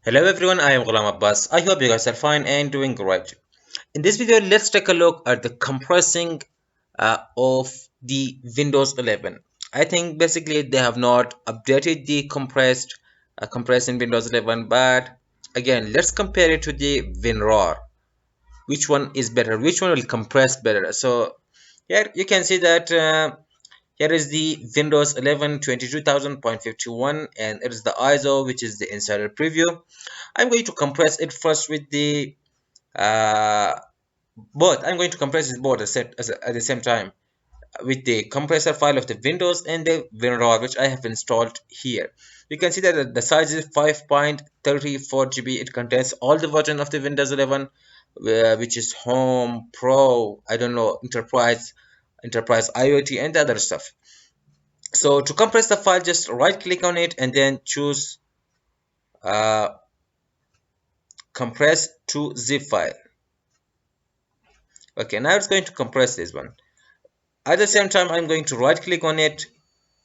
Hello everyone, I am Ghulam Abbas. I hope you guys are fine and doing great. In this video, let's take a look at the compressing of the Windows 11. I think basically they have not updated the compress in Windows 11, but again, let's compare it to the WinRAR. Which one is better? Which one will compress better? So here you can see that here is the Windows 11 22,000.51 and it is the ISO, which is the insider preview. I'm going to compress it first with the uh, both. I'm going to compress it both at the same time with the compressor file of the Windows and the WinRAR, which I have installed here. You can see that the size is 5.34 GB. It contains all the version of the Windows 11, which is Home, Pro, I don't know, Enterprise IoT, and other stuff. So to compress the file, just right click on it and then choose uh, compress to zip file. Okay, now it's going to compress this one. At the same time, I'm going to right click on it,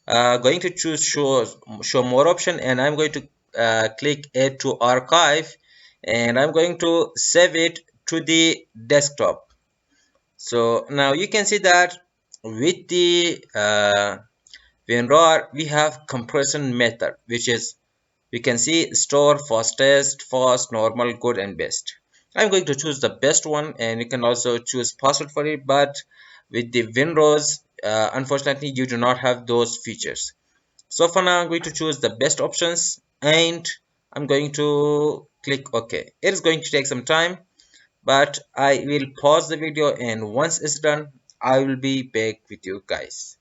going to choose show more option, and I'm going to click add to archive, and I'm going to save it to the desktop. So now you can see that with the WinRAR we have compression method, which is we can see store fastest, fast, normal, good, and best. I'm going to choose the best one, and you can also choose password for it, but with the Windows unfortunately you do not have those features. So for now I'm going to choose the best options and I'm going to click OK. It is going to take some time, but I will pause the video, and once it's done I will be back with you guys.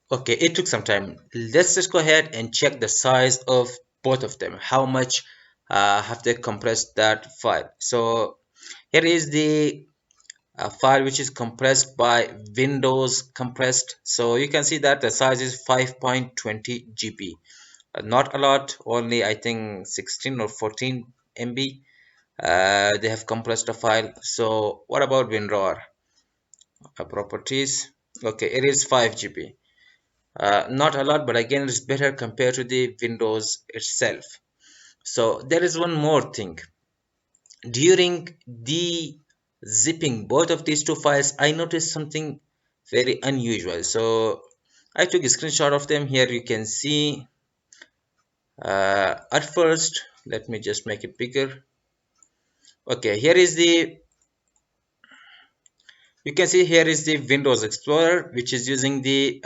Okay, it took some time. Let's just go ahead and check the size of both of them. How much have they compressed that file? So here is the file which is compressed by Windows compressed. So you can see that the size is 5.20 GB. Not a lot, only I think 16 or 14 MB. They have compressed the file. So what about WinRAR properties? Okay, it is 5 GB. Not a lot, but again it's better compared to the Windows itself. So there is one more thing. During the zipping both of these two files, I noticed something very unusual. So I took a screenshot of them. Here you can see at first, let me just make it bigger. Okay, here is the, you can see here is the Windows Explorer, which is using the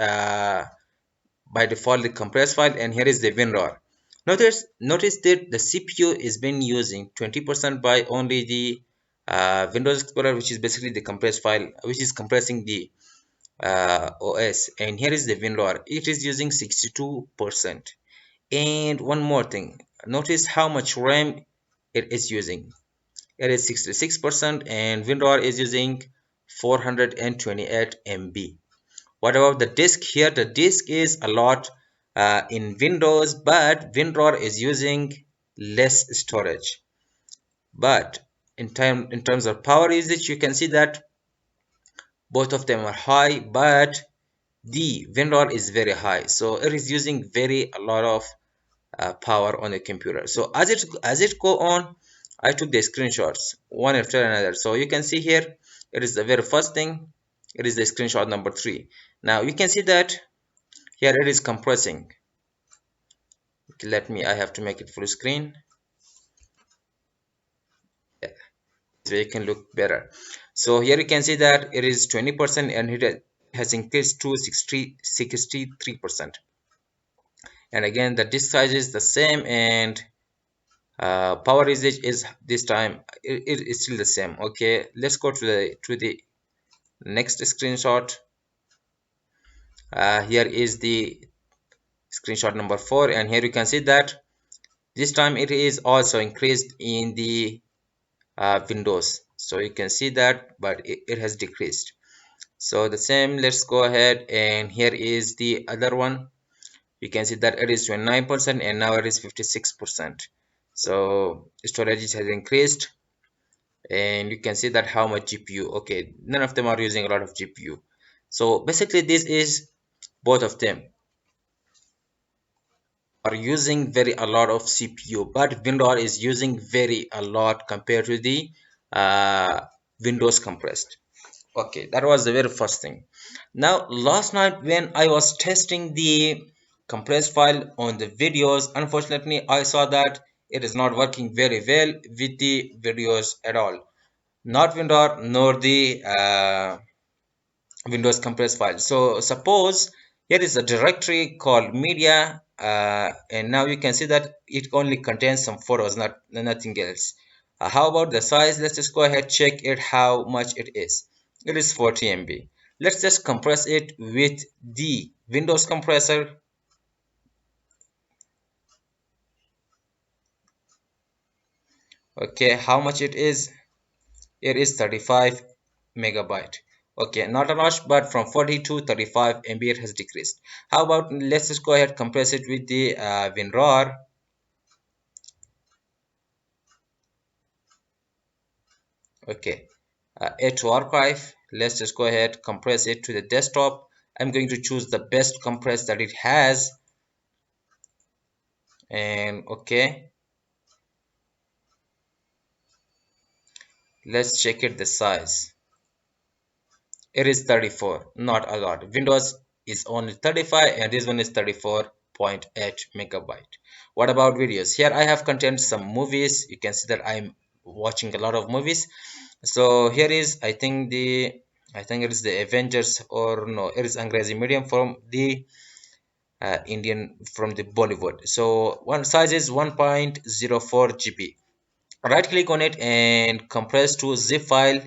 by default the compressed file, and here is the WinRAR. Notice that the CPU is been using 20% by only the Windows Explorer, which is basically the compressed file, which is compressing the OS, and here is the WinRAR. It is using 62%. And one more thing, notice how much RAM it is using. It is 66%, and WinRAR is using 428 MB. What about the disk? Here the disk is a lot in Windows, but WinRAR is using less storage. But in terms of power usage, you can see that both of them are high, but the WinRAR is very high, so it is using very a lot of power on the computer. So as it go on, I took the screenshots one after another. So you can see here it is the very first thing. It is the screenshot number 3. Now you can see that here it is compressing. Okay, I have to make it full screen. Yeah, so you can look better. So here you can see that it is 20% and it has increased to 63%. And again the disk size is the same, and power usage is this time it is still the same. Okay, let's go to the next screenshot. Here is the screenshot number 4, and here you can see that this time it is also increased in the Windows. So you can see that, but it has decreased. So the same, let's go ahead, and here is the other one. You can see that it is 29% and now it is 56%. So storage has increased, and you can see that how much GPU. Okay, none of them are using a lot of GPU. So basically this is both of them are using very a lot of CPU, but WinRAR is using very a lot compared to the uh, Windows compressed. Okay, that was the very first thing. Now last night when I was testing the compressed file on the videos, unfortunately I saw that it is not working very well with the videos at all, not WinRAR nor the Windows compressed file. So suppose here is a directory called media, and now you can see that it only contains some photos, not nothing else. How about the size? Let's just go ahead check it how much it is. It is 40 MB. Let's just compress it with the Windows compressor. Okay, how much it is? It is 35 megabyte. Okay, not a much, but from 40 to 35 MB it has decreased. How about let's just go ahead compress it with the WinRAR. Okay, add to archive. Let's just go ahead compress it to the desktop. I'm going to choose the best compress that it has, and okay, let's check it the size. It is 34, not a lot. Windows is only 35 and this one is 34.8 megabyte. What about videos? Here I have contained some movies. You can see that I'm watching a lot of movies. So here is I think it is the Avengers, or no, it is Angrezi medium from the Indian, from the Bollywood. So one size is 1.04 GB. Right click on it and compress to zip file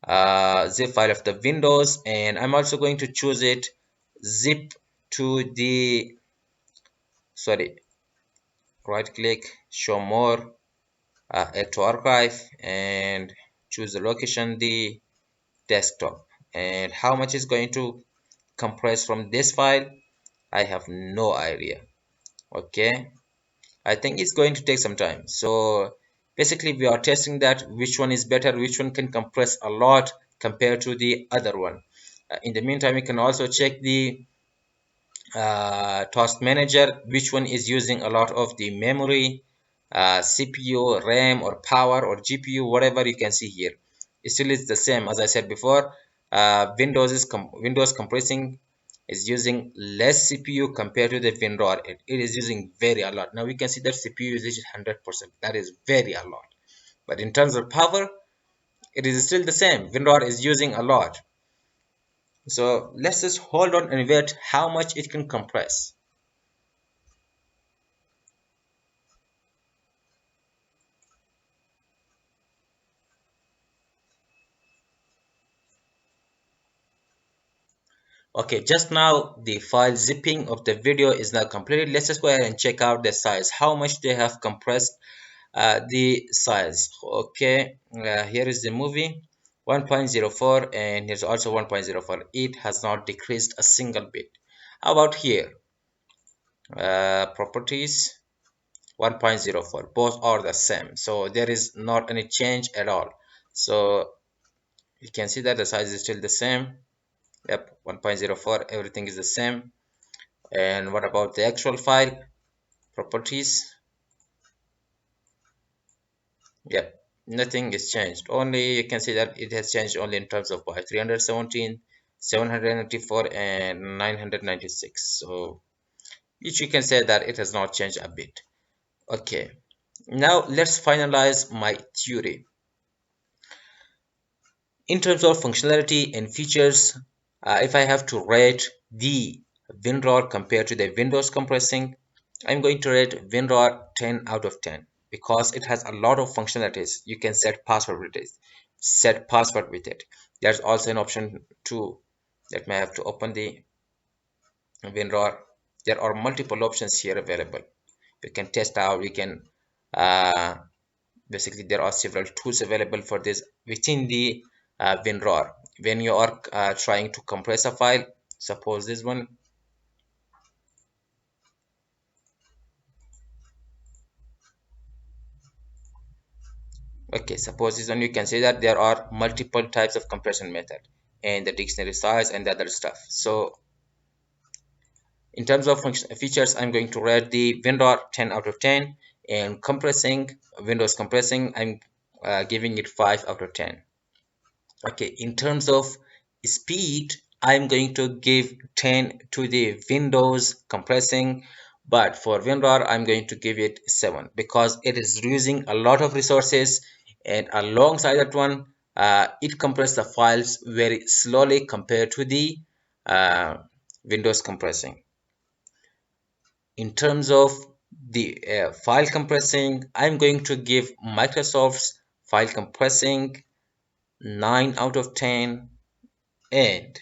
of the Windows, and I'm also going to choose it zip to the, sorry, right click, show more, add to archive, and choose the location, the desktop. And how much is going to compress from this file? I have no idea. Okay, I think it's going to take some time. So basically we are testing that which one is better, which one can compress a lot compared to the other one. In the meantime, you can also check the task manager, which one is using a lot of the memory, CPU, RAM, or power, or GPU, whatever you can see here. It still is the same as I said before. Windows compressing is using less CPU compared to the WinRAR. It is using very a lot. Now we can see that CPU usage is 100%. That is very a lot. But in terms of power, it is still the same. WinRAR is using a lot. So let's just hold on and wait how much it can compress. Okay, just now the file zipping of the video is now completed. Let's just go ahead and check out the size, how much they have compressed the size. Okay, here is the movie 1.04, and here's also 1.04. It has not decreased a single bit. How about here? Properties 1.04, both are the same, so there is not any change at all. So you can see that the size is still the same. Yep, 1.04, everything is the same. And what about the actual file? Properties. Yep, nothing is changed. Only you can see that it has changed only in terms of by 317, 794, and 996. So which you can say that it has not changed a bit. Okay, now let's finalize my theory. In terms of functionality and features, if I have to rate the WinRAR compared to the Windows compressing, I'm going to rate WinRAR 10 out of 10 because it has a lot of functionalities. You can set password with it. Set password with it. There's also an option to, let me have to open the WinRAR. There are multiple options here available. You can test out. You can basically there are several tools available for this within the WinRAR. When you are trying to compress a file, suppose this one, Okay, suppose this one you can say that there are multiple types of compression method and the dictionary size and the other stuff. So in terms of features, I'm going to rate the WinRAR 10 out of 10, and compressing, Windows compressing, I'm giving it 5 out of 10. Okay, in terms of speed, I'm going to give 10 to the Windows compressing, but for WinRAR, I'm going to give it 7 because it is using a lot of resources, and alongside that one, it compresses the files very slowly compared to the uh, Windows compressing. In terms of the file compressing, I'm going to give Microsoft's file compressing 9 out of 10, and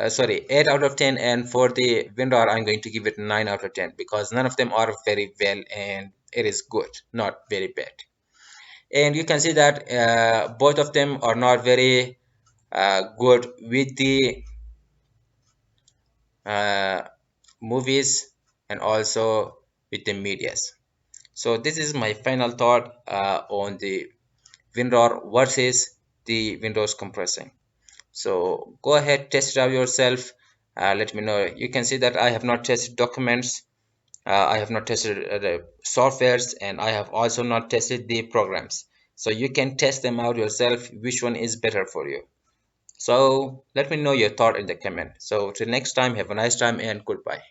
sorry, 8 out of 10, and for the WinRAR I'm going to give it 9 out of 10 because none of them are very well and it is good, not very bad. And you can see that both of them are not very good with the uh, movies and also with the medias. So this is my final thought on the WinRAR versus the Windows compressing. So go ahead, test it out yourself. Let me know. You can see that I have not tested documents. I have not tested the softwares, and I have also not tested the programs. So you can test them out yourself, which one is better for you. So let me know your thought in the comment. So till next time, have a nice time and goodbye.